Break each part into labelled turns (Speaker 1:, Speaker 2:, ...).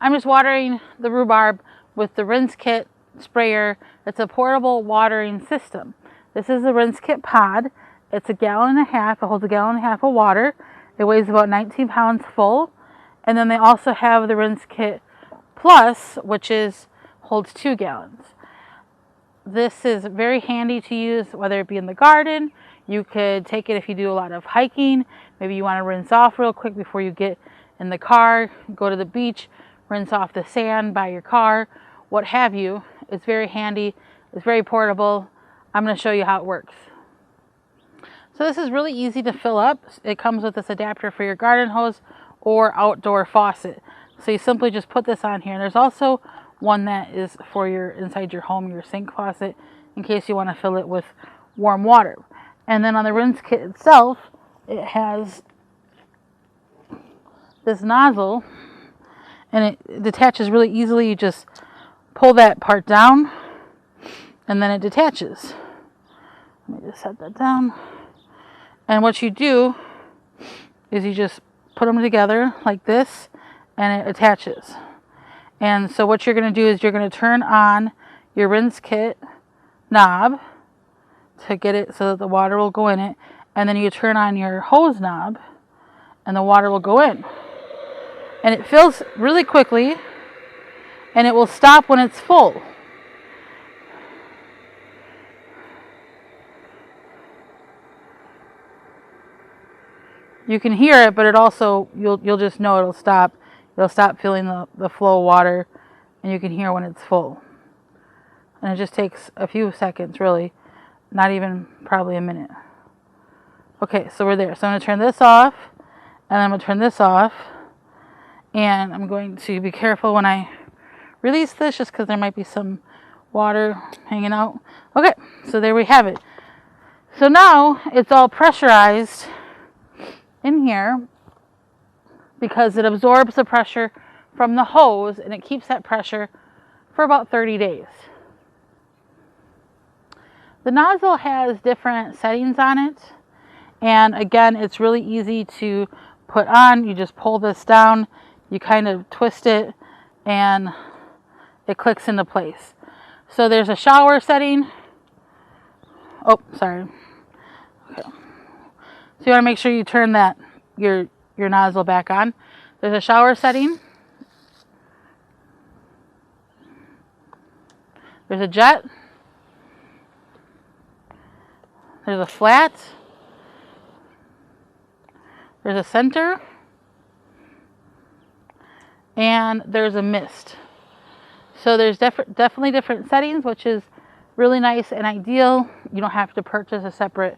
Speaker 1: I'm just watering the rhubarb with the RinseKit sprayer. It's a portable watering system. This is the RinseKit pod. It's 1.5 gallons. It holds 1.5 gallons of water. It weighs about 19 pounds full. And then they also have the RinseKit Plus, which holds 2 gallons. This is very handy to use, whether it be in the garden. You could take it if you do a lot of hiking. Maybe you want to rinse off real quick before you get in the car, go to the beach, rinse off the sand by your car, what have you. It's very handy. It's very portable. I'm going to show you how it works. So this is really easy to fill up. It comes with this adapter for your garden hose or outdoor faucet. So you simply just put this on here. And there's also one that is for your inside your home, your sink faucet, in case you want to fill it with warm water. And then on the RinseKit itself, it has this nozzle, and it detaches really easily. You just pull that part down, and then it detaches. Let me just set that down. And what you do is you just put them together like this, and it attaches. And so what you're going to do is you're going to turn on your RinseKit knob to get it so that the water will go in it. And then you turn on your hose knob and the water will go in. And it fills really quickly, and it will stop when it's full. You can hear it, but it also, you'll just know it'll stop. It'll stop filling the flow of water, and you can hear when it's full. And it just takes a few seconds, really. Not even probably a minute. Okay, so we're there. So I'm going to turn this off, and I'm going to turn this off. And I'm going to be careful when I release this, just because there might be some water hanging out. Okay, so there we have it. So now it's all pressurized in here because it absorbs the pressure from the hose, and it keeps that pressure for about 30 days. The nozzle has different settings on it, and again, it's really easy to put on. You just pull this down, you kind of twist it, and it clicks into place. So there's a shower setting. Oh, sorry. Okay. So you want to make sure you turn that your nozzle back on. There's a shower setting. There's a jet. There's a flat. There's a center. And there's a mist. So there's definitely different settings, which is really nice and ideal. You don't have to purchase a separate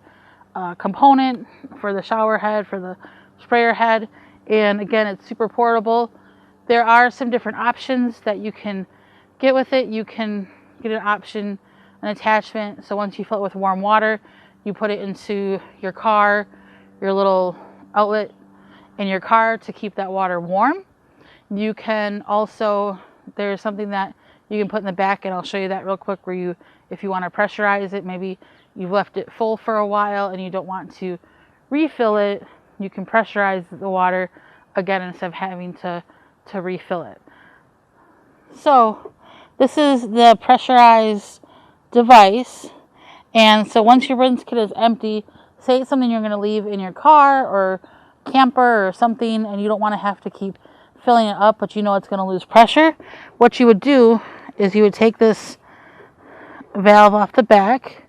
Speaker 1: component for the shower head, for the sprayer head. And again, it's super portable. There are some different options that you can get with it. You can get an option, an attachment. So once you fill it with warm water, you put it into your car, your little outlet in your car to keep that water warm. You can also, there's something that you can put in the back, and I'll show you that real quick, where if you want to pressurize it, maybe you've left it full for a while and you don't want to refill it, you can pressurize the water again instead of having to refill it. So this is the pressurized device. And so once your RinseKit is empty, say it's something you're going to leave in your car or camper or something, and you don't want to have to keep filling it up, but you know it's going to lose pressure, what you would do is you would take this valve off the back,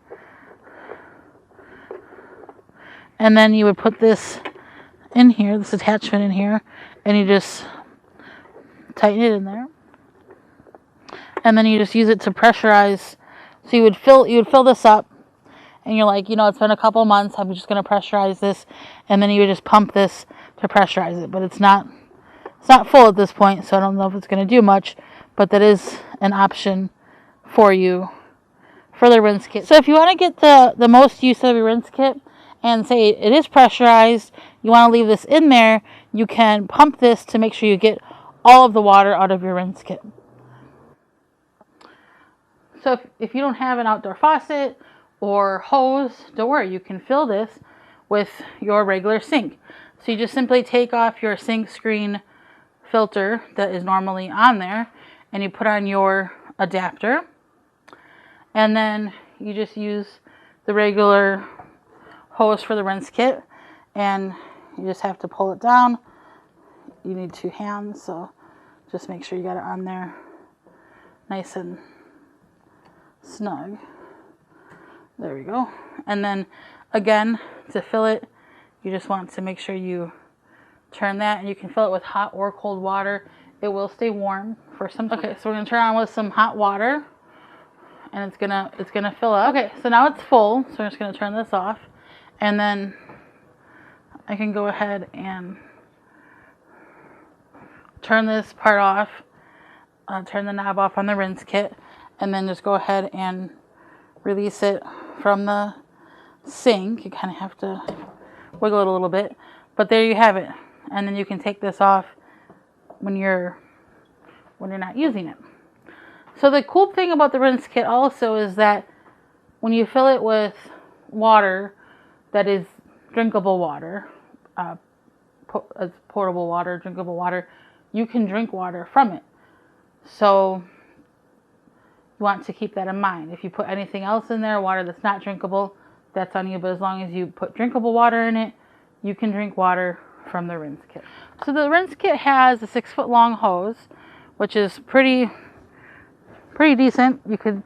Speaker 1: and then you would put this in here, this attachment in here, and you just tighten it in there, and then you just use it to pressurize. So you would fill this up, and you're like, it's been a couple months, I'm just going to pressurize this, and then you would just pump this to pressurize it. But it's not full at this point, so I don't know if it's going to do much, but that is an option for you for the RinseKit. So if you want to get the most use of your RinseKit, and say it is pressurized, you want to leave this in there, you can pump this to make sure you get all of the water out of your RinseKit. So if you don't have an outdoor faucet or hose, don't worry, you can fill this with your regular sink. So you just simply take off your sink screen filter that is normally on there, and you put on your adapter, and then you just use the regular hose for the rinse kit, and you just have to pull it down. You need 2 hands, so just make sure you got it on there nice and snug. There we go. And then again, to fill it, you just want to make sure you turn that, and you can fill it with hot or cold water. It will stay warm for some time. Okay, so we're gonna turn on with some hot water, and it's gonna fill up. Okay, so now it's full, so I'm just gonna turn this off, and then I can go ahead and turn this part off, turn the knob off on the rinse kit, and then just go ahead and release it from the sink. You kind of have to wiggle it a little bit, but there you have it. And then you can take this off when you're not using it. So the cool thing about the rinse kit also is that when you fill it with water that is drinkable water, potable water, drinkable water, you can drink water from it. So you want to keep that in mind. If you put anything else in there, water that's not drinkable, that's on you. But as long as you put drinkable water in it, you can drink water from the rinse kit. So the rinse kit has a 6-foot long hose, which is pretty decent. You could,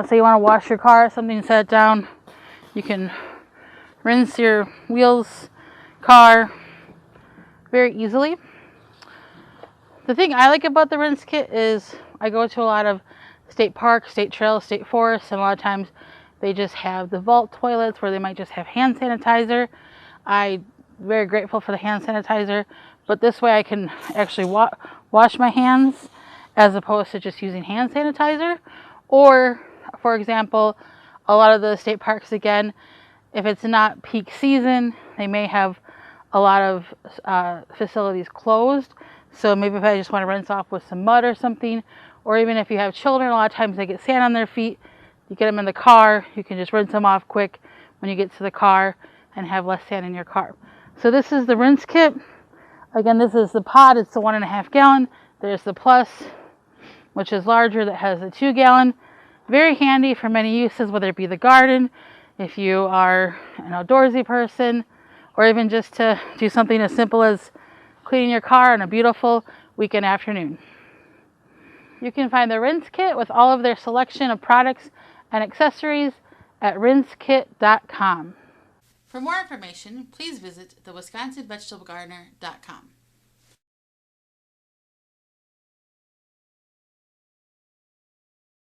Speaker 1: say you want to wash your car, something, set it down. You can rinse your wheels, car very easily. The thing I like about the rinse kit is I go to a lot of state parks, state trails, state forests, and a lot of times they just have the vault toilets where they might just have hand sanitizer. I'm very grateful for the hand sanitizer, but this way I can actually wash my hands as opposed to just using hand sanitizer. Or, for example, a lot of the state parks, again, if it's not peak season, they may have a lot of facilities closed. So maybe if I just want to rinse off with some mud or something, or even if you have children, a lot of times they get sand on their feet. You get them in the car, you can just rinse them off quick when you get to the car and have less sand in your car. So this is the rinse kit. Again, this is the pod, it's the 1.5 gallon. There's the plus, which is larger, that has a 2 gallon. Very handy for many uses, whether it be the garden, if you are an outdoorsy person, or even just to do something as simple as cleaning your car on a beautiful weekend afternoon. You can find the rinse kit with all of their selection of products and accessories at RinseKit.com. For more information, please visit thewisconsinvegetablegardener.com.